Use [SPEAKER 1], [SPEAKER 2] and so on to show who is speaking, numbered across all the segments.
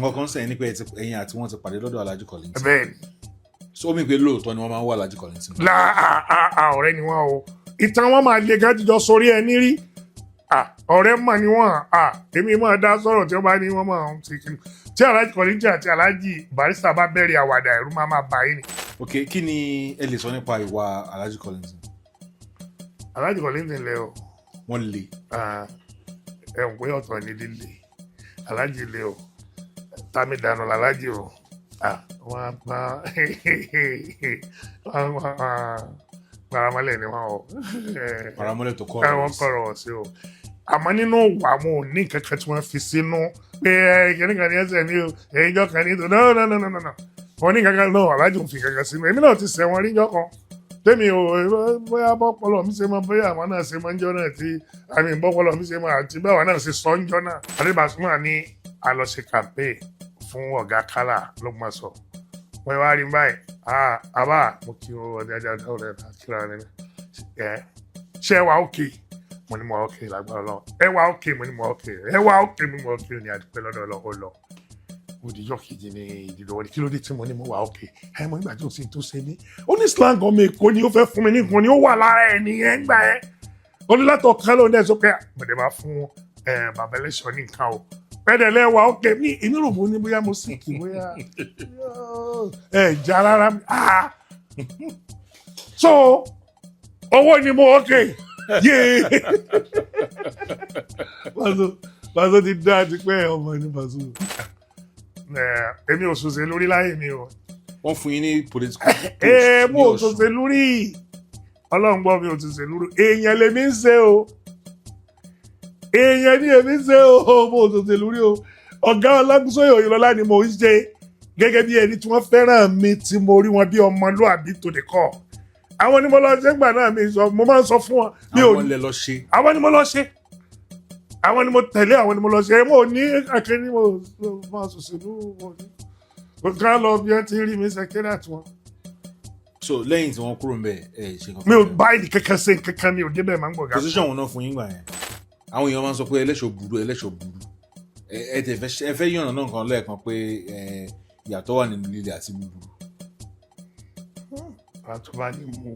[SPEAKER 1] nǹkan kan sẹ́yìn ní pé ẹ̀yin àti wọ́n ti pàdé lọ́dọ̀ Alhaji Kolington.
[SPEAKER 2] Bẹ́ẹ̀ni.
[SPEAKER 1] So mi pé lóòótọ́ ni wọ́n máa ń wá Alhaji Kolington.
[SPEAKER 2] Ọ̀rẹ́ ni wọ́n o. Ìtàn wọn máa le gájíjọ sórí ẹni rí. Ọ̀rẹ́ mọ̀ ni wọ́n. Èmi máa dá sọ̀rọ̀ tí wọ́n bá ní wọ́n máa ń ti kí. Tí Alhaji Kolington àti Alhaji Barrister bá bẹ̀rẹ̀ àwàdà ẹ̀rú máa bá yín ni.
[SPEAKER 1] Ok, kí ni ẹ lè sọ nípa ìwà Alhaji Kolington?
[SPEAKER 2] Alhaji Kolington lẹ o.
[SPEAKER 1] Wọ́n le.
[SPEAKER 2] Ẹ ń pé ọ̀tọ̀ ní líle. Alhaji le o. Tami dànù Alhaji o. Wọ́n pa Paramole ni wọ́n o.
[SPEAKER 1] Paramole tó kọ́ ọ̀rọ̀
[SPEAKER 2] wọ́n kọ̀rọ̀ sí o. Àmọ́ nínú wà mo ní kankan tí wọ́n fi sínú pé kìnnìkan ní ẹsẹ̀ ní o èyíjọ́ kan ní no. Wọ́n ní kankan náà Alhaji ń fi kankan sínú. Èmi náà ti sẹ̀ wọ́n ríjọ́ kan. Tèmi o bóyá bọ́pọ̀lọ́ mi ṣe mọ bóyá àwọn náà ṣe mọ ń jọ náà tí àmì bọ́pọ̀lọ́ mi ṣe mọ àti báwa náà ṣe sọ ń jọ náà. Adébàsúmà ní àlọ́ṣe campaign fún ọ̀gá kálá lọ́gbọ̀nsọ̀. Wọ́n wá rí báyìí àbá mo kí o ọdẹ ajá ọ̀rẹ́ rẹ̀ kíra rẹ̀ ṣé ẹ wà òkè mo ní mo wà òkè lágbára lọ ẹ wà òkè mo ní mo wà òkè ẹ wà òkè mo ní mo wà òkè ní àdúpẹ́ lọ́dọ̀ ó lọ. Òdìjọ́ kejì ní ìdìdò wọlé kí ló dé tí mo ní mo wà òkè ẹ mo nígbà tí o sì tó ṣe ní. Ó ní slang ọmọ Èkó ni ó fẹ́ fún mi ní nǹkan ni ó wà lára ẹ̀ nìyẹn gbà ẹ́. Ó ní látọ̀ kan ló ń dẹ́ sọ pé àmọ̀dé máa fún bàbá ẹlẹ́sọ̀ ní nǹkan o. Pẹ́ẹ́dẹ̀lẹ́ wa ókè ní inú rògbò ní bóyá mo sì kì bóyá já rárá. So owó ni mo ókè yé. Pàṣẹ ti dá ti pẹ́ ọmọ ní pàṣẹ. Èmi ò ṣòṣè lórí láyé mi o.
[SPEAKER 1] Wọ́n fún yín ní political.
[SPEAKER 2] Mo ò ṣòṣè lórí. Ọlọ́run gbọ́ mi ò ṣòṣè lórí. Èèyàn lèmi ń ṣe o. Èèyàn ní èmi ṣe o mo tòṣè lórí o. Ọ̀gá Ọlágúnsóyè Oyèlọ́lá ni mo ń ṣe gẹ́gẹ́ bí ẹni tí wọ́n fẹ́ràn mi tí mo rí wọn bí ọmọlúàbí tó lè kọ́. Àwọn ni mo lọ ṣe gbà náà mo máa ń sọ fún wọn.
[SPEAKER 1] Àwọn lè lọ ṣe.
[SPEAKER 2] Àwọn ni mo lọ ṣe. Àwọn ni mo tẹ̀lé àwọn ni mo lọ ṣe. Mo ní akẹ́ni mo máa ṣòṣèlú wọn ní. Ká lọ bí wọ́n ti rí mi sẹ́kẹ́rẹ́ àti wọn.
[SPEAKER 1] So lẹ́yìn tí wọ́n kúrò ń bẹ̀ ṣe nǹkan.
[SPEAKER 2] Mi ò bá ìdí kankan ṣe kankan mi ò débẹ̀ máa ń gbọ̀gá.
[SPEAKER 1] Position wọn náà fún yín gbà yẹn. Àwọn èèyàn máa ń sọ pé ẹlẹ́ṣọ̀ burú. Ẹ fẹ́ yànnà náà kan lẹ́ẹ̀kan pé ìyàtọ̀ wà nínú líle àti búburú.
[SPEAKER 2] Àtúntò bá ní mo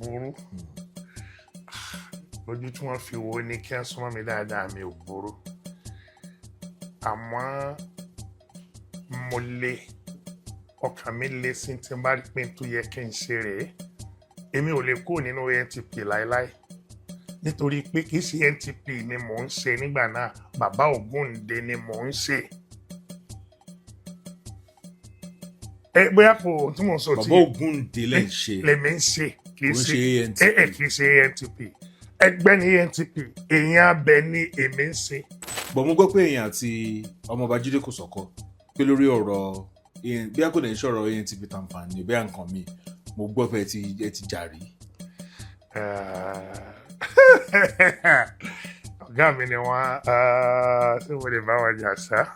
[SPEAKER 2] burú. Ojú tí wọ́n fi wo ni kí wọ́n súnmọ́ mi dáadáa mi ò burú. Àmọ́ mo le ọkàn mi le sí tí n bá rí pé tó yẹ kí n ṣe rèé. Èmi ò lè kó nínú NTP láéláé. Nítorí pé kì í ṣe NTP ni mò ń ṣe nígbà náà bàbá Ògúndé ni mò ń ṣe. Bóyá kò tí mò ń sọ tí
[SPEAKER 1] bàbá Ògúndé
[SPEAKER 2] lèmi ń ṣe kì í ṣe NTP. Ẹgbẹ́ ní NTP èèyàn abẹ ní èmi ń ṣe.
[SPEAKER 1] Bọ̀ mo gbọ́ pé èèyàn àti ọmọọba Jídé Kòsọ́kọ́ pé lórí ọ̀rọ̀ bí a kò dẹ̀ ń ṣọ̀rọ̀ NTP tàǹfààní bí a nǹkan mi mo gbọ́ pé ẹ ti jàrí.
[SPEAKER 2] Ọ̀gá mi ni wọ́n ṣé mo lè bá wọn jà sá.